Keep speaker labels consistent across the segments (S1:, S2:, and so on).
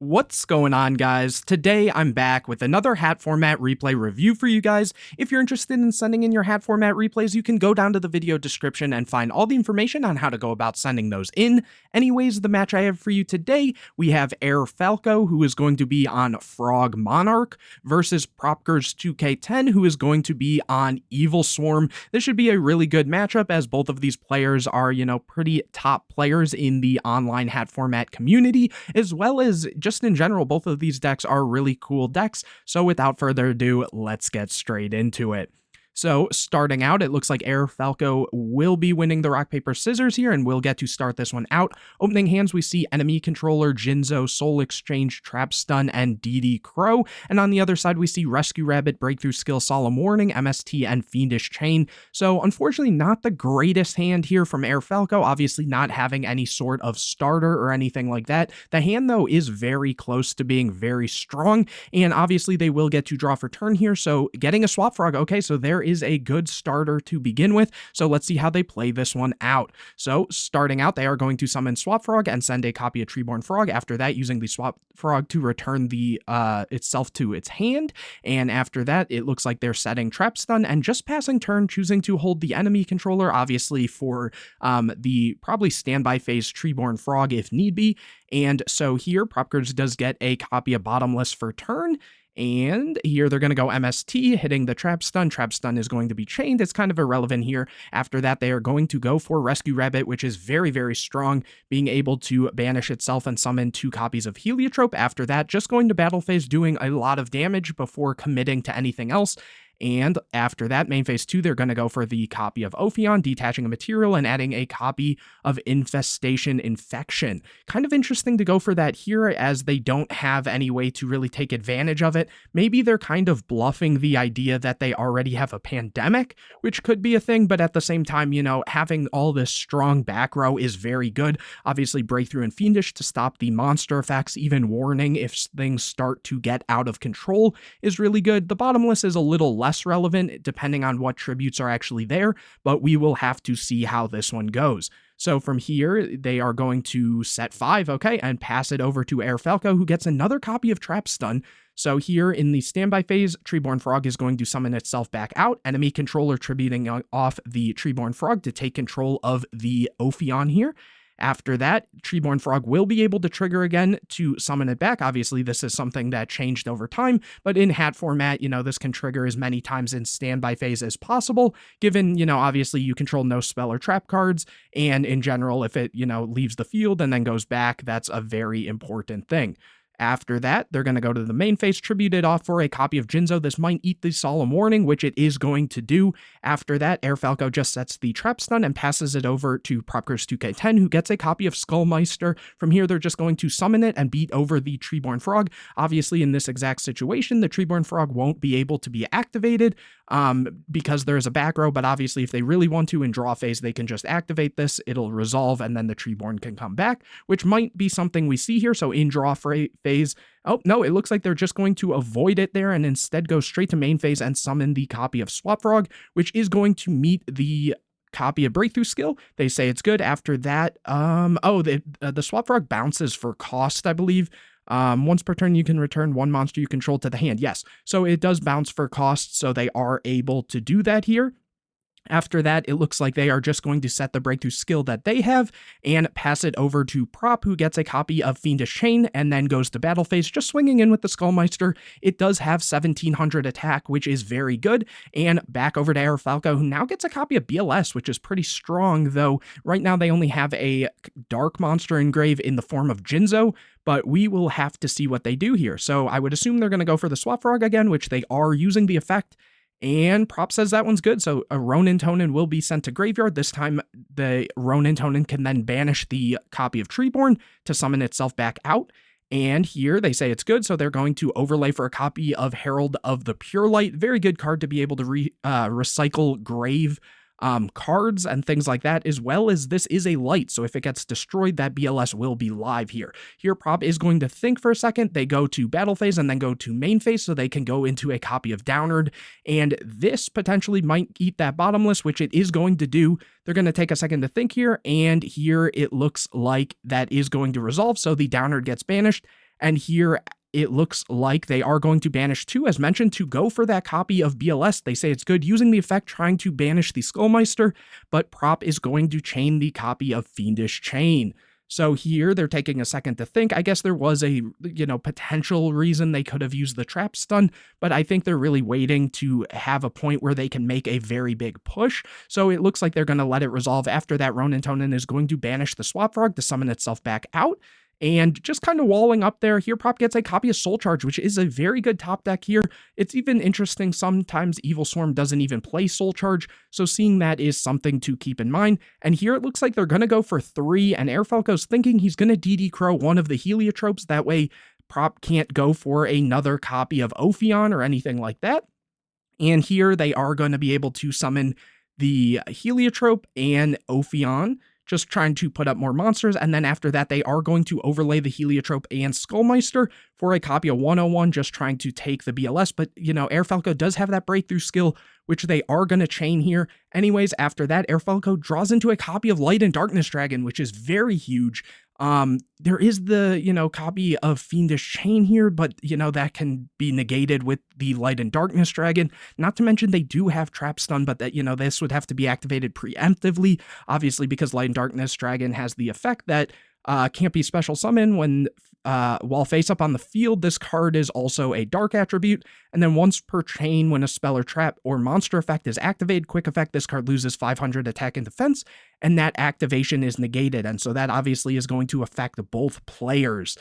S1: What's going on, guys? Today I'm back with another Hat format replay review for you guys. If you're interested in sending in your Hat format replays, you can go down to the video description and find all the information on how to go about sending those in. Anyways, the match I have for you today, we have Air Falco, who is going to be on Frog Monarch, versus Propkers 2K10, who is going to be on Evilswarm. This should be a really good matchup, as both of these players are, pretty top players in the online Hat format community, as well as just in general, both of these decks are really cool decks. So without further ado, let's get straight into it. So starting out, it looks like Air Falco will be winning the rock, paper, scissors here, and we'll get to start this one out. Opening hands, we see Enemy Controller, Jinzo, Soul Exchange, Trap Stun, and DD Crow. And on the other side, we see Rescue Rabbit, Breakthrough Skill, Solemn Warning, MST, and Fiendish Chain. So unfortunately, not the greatest hand here from Air Falco, obviously not having any sort of starter or anything like that. The hand, though, is very close to being very strong, and obviously they will get to draw for turn here, so getting a Swap Frog, okay, so there is a good starter to begin with. So let's see how they play this one out. So starting out, they are going to summon Swap Frog and send a copy of Treeborn Frog. After that, using the Swap Frog to return the itself to its hand. And after that, it looks like they're setting Trap Stun and just passing turn, choosing to hold the enemy controller, obviously for the probably standby phase Treeborn Frog if need be. And so here, Propkers does get a copy of Bottomless for turn. And here they're going to go MST, hitting the Trap Stun. Trap Stun is going to be chained. It's kind of irrelevant here. After that, they are going to go for Rescue Rabbit, which is very, very strong, being able to banish itself and summon 2 copies of Heliotrope. After that, just going to battle phase, doing a lot of damage before committing to anything else. And after that, main phase 2, they're going to go for the copy of Ophion, detaching a material and adding a copy of Infestation Infection. Kind of interesting to go for that here, as they don't have any way to really take advantage of it. Maybe they're kind of bluffing the idea that they already have a pandemic, which could be a thing, but at the same time, having all this strong back row is very good. Obviously, Breakthrough and Fiendish to stop the monster effects, even Warning if things start to get out of control is really good. The Bottomless is a little less relevant depending on what tributes are actually there, but we will have to see how this one goes. So from here, they are going to set 5, okay, and pass it over to Air Falco, who gets another copy of Trap Stun. So here in the standby phase, Treeborn Frog is going to summon itself back out. Enemy controller tributing off the Treeborn Frog to take control of the Ophion here. After that, Treeborn Frog will be able to trigger again to summon it back. Obviously, this is something that changed over time, but in Hat format, this can trigger as many times in standby phase as possible, given, obviously you control no spell or trap cards, and in general, if it, leaves the field and then goes back, that's a very important thing. After that, they're going to go to the main phase, tribute it off for a copy of Jinzo. This might eat the Solemn Warning, which it is going to do. After that, Air Falco just sets the Trap Stun and passes it over to Propkers 2K10, who gets a copy of Skullmeister. From here, they're just going to summon it and beat over the Treeborn Frog. Obviously, in this exact situation, the Treeborn Frog won't be able to be activated because there is a back row, but obviously, if they really want to in draw phase, they can just activate this. It'll resolve, and then the Treeborn can come back, which might be something we see here. So in draw phase, oh no, it looks like they're just going to avoid it there and instead go straight to main phase and summon the copy of Swap Frog, which is going to meet the copy of Breakthrough Skill. They say it's good. After that, the Swap Frog bounces for cost, I believe. Once per turn, you can return 1 monster you control to the hand. Yes, so it does bounce for cost, so they are able to do that here. After that, it looks like they are just going to set the Breakthrough Skill that they have and pass it over to Prop, who gets a copy of Fiendish Chain and then goes to battle phase, just swinging in with the Skullmeister. It does have 1700 attack, which is very good, and back over to Air Falco, who now gets a copy of BLS, which is pretty strong, though right now they only have a dark monster engrave in the form of Jinzo, but we will have to see what they do here. So I would assume they're going to go for the Swap Frog again, which they are using the effect. And Prop says that one's good, so a Ronin Tonin will be sent to graveyard. This time, the Ronin Tonin can then banish the copy of Treeborn to summon itself back out. And here they say it's good, so they're going to overlay for a copy of Herald of the Pure Light. Very good card to be able to recycle grave cards and things like that, as well as this is a light, so if it gets destroyed, that BLS will be live here. Here, Prop is going to think for a second. They go to battle phase and then go to main phase, so they can go into a copy of Downard, and this potentially might eat that Bottomless, which it is going to do. They're going to take a second to think here, and here it looks like that is going to resolve, so the Downard gets banished. And here it looks like they are going to banish 2, as mentioned, to go for that copy of BLS. They say it's good using the effect, trying to banish the Skullmeister, but Prop is going to chain the copy of Fiendish Chain. So here they're taking a second to think. I guess there was a, potential reason they could have used the trap stun, but I think they're really waiting to have a point where they can make a very big push. So it looks like they're going to let it resolve. After that, Ronin Tonin is going to banish the Swap Frog to summon itself back out. And just kind of walling up there, here Prop gets a copy of Soul Charge, which is a very good top deck here. It's even interesting, sometimes Evilswarm doesn't even play Soul Charge, so seeing that is something to keep in mind. And here it looks like they're going to go for 3, and Air Falco's thinking he's going to DD Crow one of the Heliotropes, that way Prop can't go for another copy of Ophion or anything like that. And here they are going to be able to summon the Heliotrope and Ophion, just trying to put up more monsters, and then after that, they are going to overlay the Heliotrope and Skullmeister for a copy of 101, just trying to take the BLS, but, Air Falco does have that breakthrough skill, which they are going to chain here. Anyways, after that, Air Falco draws into a copy of Light and Darkness Dragon, which is very huge. There is the, copy of Fiendish Chain here, but, that can be negated with the Light and Darkness Dragon. Not to mention they do have Trap Stun, but that, this would have to be activated preemptively, obviously, because Light and Darkness Dragon has the effect that can't be special summon when while face up on the field. This card is also a dark attribute, and then once per chain, when a spell or trap or monster effect is activated, quick effect, this card loses 500 attack and defense, and that activation is negated, and so that obviously is going to affect both players.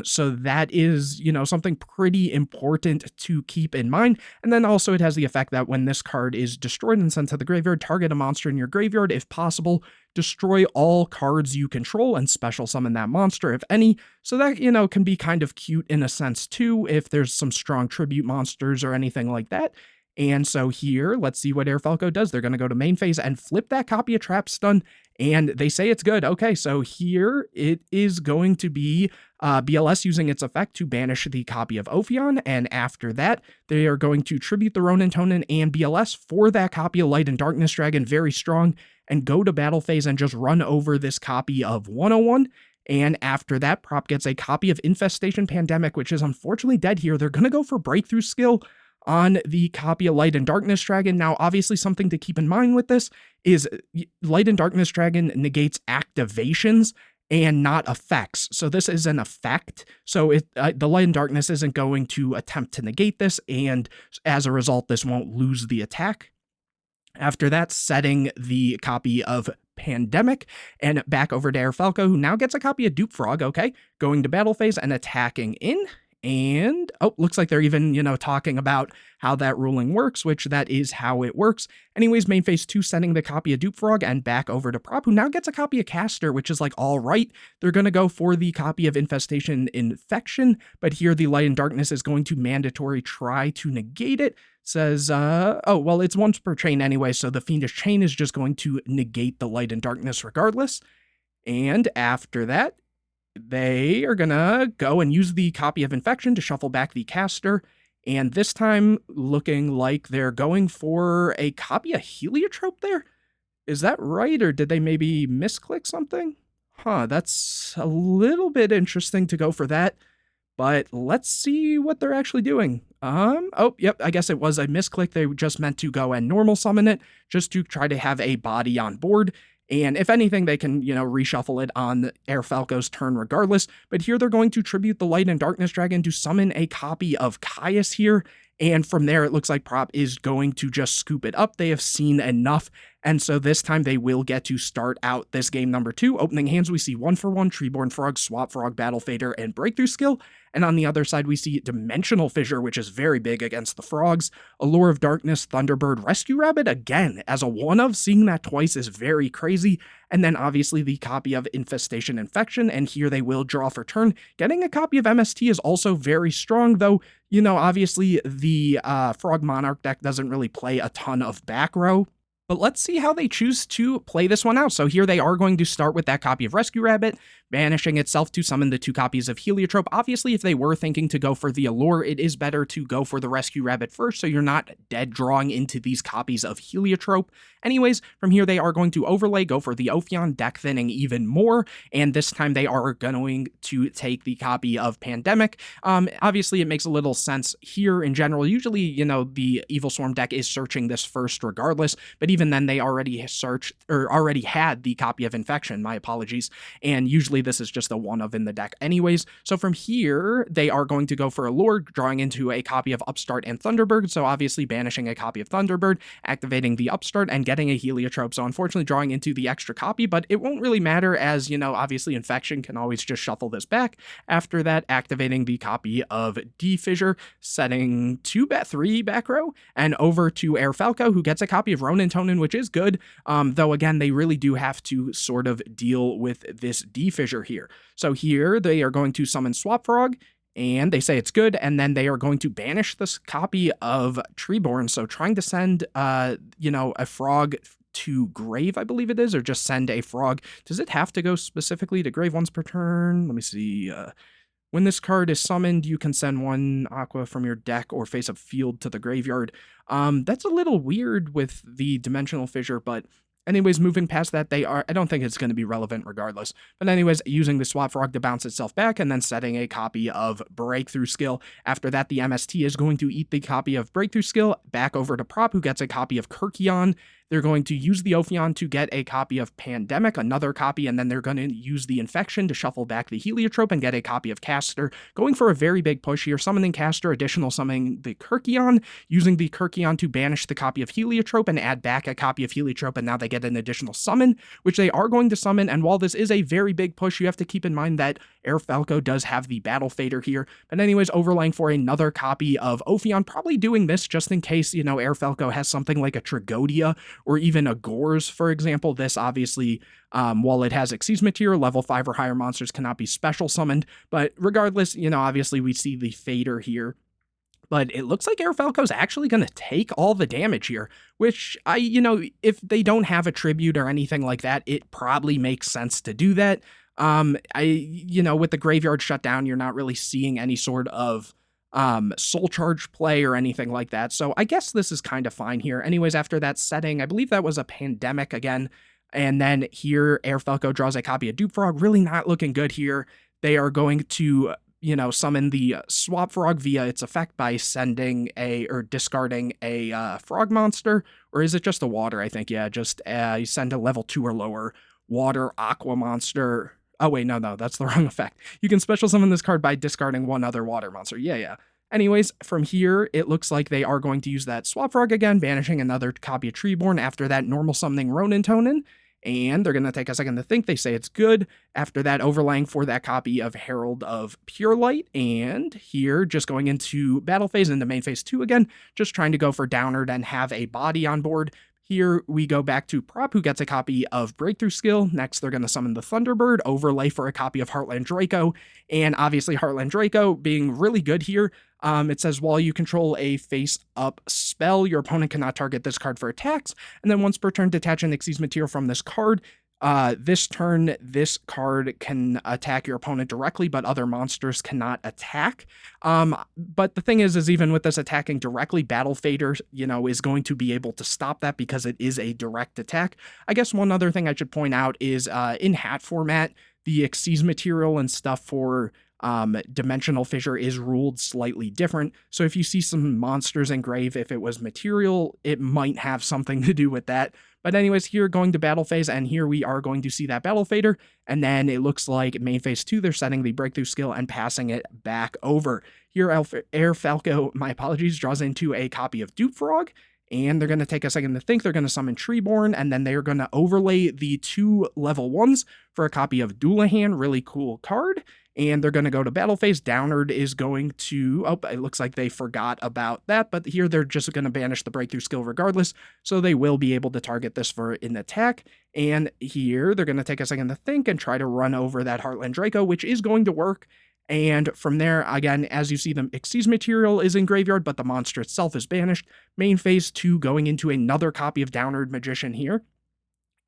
S1: So that is, something pretty important to keep in mind. And then also it has the effect that when this card is destroyed and sent to the graveyard, target a monster in your graveyard. If possible, destroy all cards you control and special summon that monster, if any. So that, can be kind of cute in a sense too, if there's some strong tribute monsters or anything like that. And so here, let's see what Air Falco does. They're going to go to main phase and flip that copy of Trap Stun, and they say it's good. Okay, so here it is going to be BLS using its effect to banish the copy of Ophion, and after that, they are going to tribute the Ronin Tonin and BLS for that copy of Light and Darkness Dragon, very strong, and go to battle phase and just run over this copy of 101. And after that, Prop gets a copy of Infestation Pandemic, which is unfortunately dead here. They're going to go for Breakthrough Skill on the copy of Light and Darkness Dragon. Now, obviously, something to keep in mind with this is Light and Darkness Dragon negates activations and not effects. So this is an effect. So the Light and Darkness isn't going to attempt to negate this, and as a result, this won't lose the attack. After that, setting the copy of Pandemic, and back over to Air Falco, who now gets a copy of Dupe Frog, okay, going to battle phase and attacking in. And, looks like they're even, talking about how that ruling works, which that is how it works. Anyways, main phase 2, sending the copy of Dupe Frog, and back over to Prop, who now gets a copy of Caster, which is like, all right, they're going to go for the copy of Infestation Infection, but here the Light and Darkness is going to mandatory try to negate it. Says, it's once per chain anyway, so the Fiendish Chain is just going to negate the Light and Darkness regardless. And after that, they are gonna go and use the copy of Infection to shuffle back the Caster, and this time looking like they're going for a copy of Heliotrope there? Is that right, or did they maybe misclick something? That's a little bit interesting to go for that, but let's see what they're actually doing. I guess it was a misclick. They just meant to go and normal summon it, just to try to have a body on board. And if anything, they can, reshuffle it on Air Falco's turn regardless. But here they're going to tribute the Light and Darkness Dragon to summon a copy of Caius here. And from there, it looks like Prop is going to just scoop it up. They have seen enough. And so this time they will get to start out this game number 2. Opening hands, we see 1-for-1, Treeborn Frog, Swap Frog, Battle Fader, and Breakthrough Skill. And on the other side, we see Dimensional Fissure, which is very big against the frogs. Allure of Darkness, Thunderbird, Rescue Rabbit, again, as a one-of. Seeing that twice is very crazy. And then obviously the copy of Infestation Infection, and here they will draw for turn. Getting a copy of MST is also very strong, though, obviously the Frog Monarch deck doesn't really play a ton of back row. But let's see how they choose to play this one out. So here they are going to start with that copy of Rescue Rabbit, banishing itself to summon the 2 copies of Heliotrope. Obviously, if they were thinking to go for the Allure, it is better to go for the Rescue Rabbit first, so you're not dead drawing into these copies of Heliotrope. Anyways, from here they are going to overlay, go for the Ophion, deck thinning even more, and this time they are going to take the copy of Pandemic. Obviously, it makes a little sense here in general. Usually, you know, the Evilswarm deck is searching this first regardless, but even then they already already had the copy of Infection, my apologies, and usually this is just a one of in the deck anyways. So from here, they are going to go for Allure, drawing into a copy of Upstart and Thunderbird, so obviously banishing a copy of Thunderbird, activating the Upstart, and getting a Heliotrope, so unfortunately drawing into the extra copy, but it won't really matter as, you know, obviously Infection can always just shuffle this back. After that, activating the copy of D-Fissure, setting 3 back row, and over to Air Falco, who gets a copy of Ronin Tonin, which is good, though again, they really do have to sort of deal with this D-Fissure here. So here, they are going to summon Swap Frog, and they say it's good, and then they are going to banish this copy of Treeborn, so trying to send, you know, a frog to grave, I believe it is, or just send a frog. Does it have to go specifically to grave once per turn? Let me see. When this card is summoned, you can send 1 aqua from your deck or face-up field to the graveyard. That's a little weird with the Dimensional Fissure, but anyways, moving past that, I don't think it's going to be relevant regardless. But anyways, using the Swap Frog to bounce itself back and then setting a copy of Breakthrough Skill. After that, the MST is going to eat the copy of Breakthrough Skill back over to Prop, who gets a copy of Kirkion. They're going to use the Ophion to get a copy of Pandemic, another copy, and then they're going to use the Infection to shuffle back the Heliotrope and get a copy of Caster. Going for a very big push here, summoning Caster, additional summoning the Kirkion, using the Kirkion to banish the copy of Heliotrope and add back a copy of Heliotrope, and now they get an additional summon, which they are going to summon, and while this is a very big push, you have to keep in mind that Air Falco does have the Battle Fader here. But anyways, overlaying for another copy of Ophion, probably doing this just in case, you know, Air Falco has something like a Tragodia or even a Gores, for example. This obviously, while it has Xyz material, level 5 or higher monsters cannot be special summoned, but regardless, you know, obviously we see the Fader here. But it looks like Air Falco's actually going to take all the damage here, which you know, if they don't have a tribute or anything like that, it probably makes sense to do that. You know, with the graveyard shut down, you're not really seeing any sort of soul charge play or anything like that, so I guess this is kind of fine here. Anyways, after that setting, I believe that was a Pandemic again, and then here Air Falco draws a copy of Dupe Frog. Really not looking good here. They are going to, you know, summon the Swap Frog via its effect by sending or discarding a frog monster, or is it just a water? I think, yeah, just you send a level 2 or lower water aqua monster. Oh, wait, no, that's the wrong effect. You can special summon this card by discarding 1 other water monster. Yeah. Anyways, from here, it looks like they are going to use that Swap Frog again, banishing another copy of Treeborn. After that, normal summoning Ronin Tonin, and they're going to take a second to think. They say it's good. After that, overlaying for that copy of Herald of Pure Light, and here, just going into battle phase, into main phase 2 again, just trying to go for Downerd and have a body on board. Here we go back to Prop, who gets a copy of Breakthrough Skill. Next, they're going to summon the Thunderbird, overlay for a copy of Heartland Draco, and obviously Heartland Draco being really good here. It says, while you control a face-up spell, your opponent cannot target this card for attacks, and then once per turn, detach an Xyz material from this card. This turn, this card can attack your opponent directly, but other monsters cannot attack. But the thing is even with this attacking directly, Battle Fader, you know, is going to be able to stop that because it is a direct attack. I guess one other thing I should point out is in H.A.T format, the Xyz material and stuff for Dimensional Fissure is ruled slightly different. So if you see some monsters in grave, if it was material, it might have something to do with that. But anyways, here going to battle phase, and here we are going to see that Battle Fader, and then it looks like main phase 2, they're setting the Breakthrough Skill and passing it back over. Here, Air Falco, my apologies, draws into a copy of Dupe Frog, and they're going to take a second to think. They're going to summon Treeborn, and then they're going to overlay the 2 level 1s for a copy of Doulahan, really cool card. And they're going to go to battle phase. Downerd is going to, it looks like they forgot about that, but here they're just going to banish the Breakthrough Skill regardless, so they will be able to target this for an attack. And here they're going to take a second to think and try to run over that Heartland Draco, which is going to work. And from there, again, as you see, the Xyz material is in graveyard, but the monster itself is banished. Main phase 2 going into another copy of Downerd Magician here.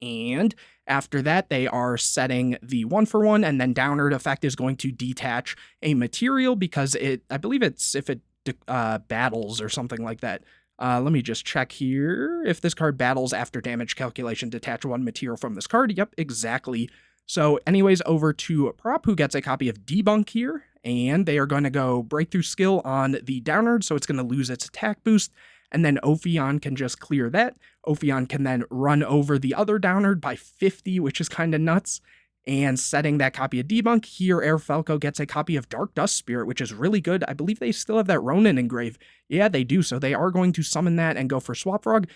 S1: And after that, they are setting the 1-for-1, and then Downward effect is going to detach a material because I believe it's if it battles or something like that. Let me just check here. If this card battles after damage calculation, detach 1 material from this card. Yep, exactly. So anyways, over to Prop, who gets a copy of Debunk here, and they are going to go Breakthrough Skill on the Downward, so it's going to lose its attack boost, and then Ophion can just clear that. Ophion can then run over the other Downward by 50, which is kind of nuts. And setting that copy of Debunk, here Air Falco gets a copy of Dark Dust Spirit, which is really good. I believe they still have that Ronin engrave. Yeah, they do, so they are going to summon that and go for Swap Frog.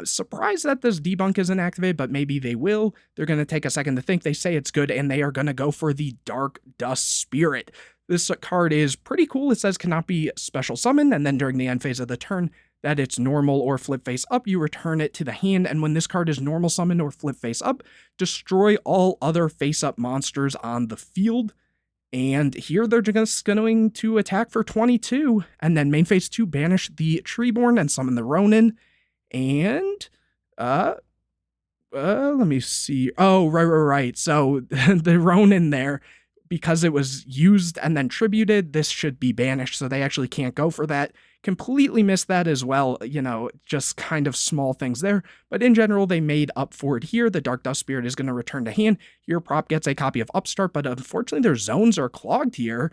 S1: Surprised that this Debunk isn't activated, but maybe they will. They're going to take a second to think. They say it's good, and they are going to go for the Dark Dust Spirit. This card is pretty cool. It says cannot be special summoned, and then during the end phase of the turn, that it's normal or flip face up, you return it to the hand, and when this card is normal summoned or flip face up, destroy all other face up monsters on the field. And here they're just going to attack for 22, and then main phase 2, banish the Treeborn and summon the Ronin. And let me see. Oh, right. So the Ronin there, because it was used and then tributed, this should be banished, so they actually can't go for that. Completely missed that as well, just kind of small things there. But in general, they made up for it here. The Dark Dust Spirit is going to return to hand. Here, Prop gets a copy of Upstart, but unfortunately, their zones are clogged here.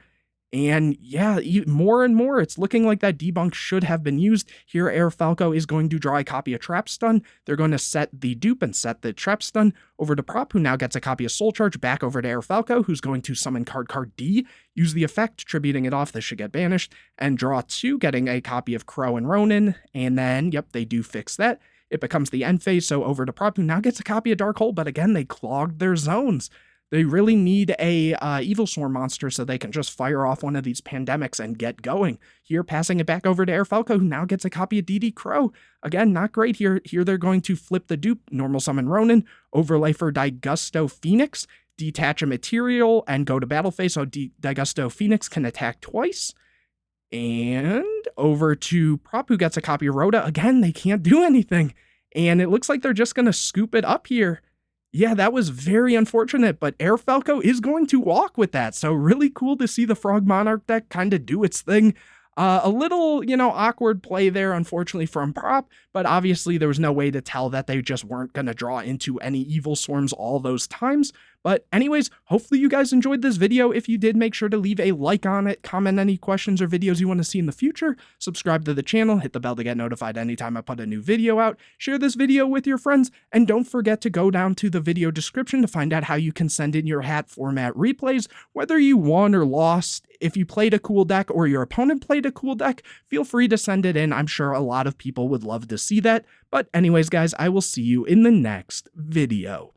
S1: And yeah, more and more, it's looking like that Debunk should have been used. Here, Air Falco is going to draw a copy of Trap Stun. They're going to set the dupe and set the Trap Stun over to Prop, who now gets a copy of Soul Charge, back over to Air Falco, who's going to summon card D, use the effect, tributing it off, this should get banished, and draw 2, getting a copy of Crow and Ronin. And then, yep, they do fix that. It becomes the end phase, so over to Prop, who now gets a copy of Dark Hole, but again, they clogged their zones. They really need a Evilswarm monster so they can just fire off one of these pandemics and get going. Here, passing it back over to Air Falco, who now gets a copy of DD Crow. Again, not great here. Here they're going to flip the dupe, normal summon Ronin, overlay for Digusto Phoenix, detach a material, and go to battle phase, so Digusto Phoenix can attack twice. And over to Prop, who gets a copy of Rhoda. Again, they can't do anything. And it looks like they're just going to scoop it up here. Yeah, that was very unfortunate, but Air Falco is going to walk with that. So really cool to see the Frog Monarch deck kind of do its thing. A little, awkward play there, unfortunately, from Prop, but obviously there was no way to tell that they just weren't going to draw into any Evilswarms all those times. But anyways, hopefully you guys enjoyed this video. If you did, make sure to leave a like on it, comment any questions or videos you want to see in the future, subscribe to the channel, hit the bell to get notified anytime I put a new video out, share this video with your friends, and don't forget to go down to the video description to find out how you can send in your hat format replays, whether you won or lost. If you played a cool deck or your opponent played a cool deck, feel free to send it in. I'm sure a lot of people would love to see that. But anyways, guys, I will see you in the next video.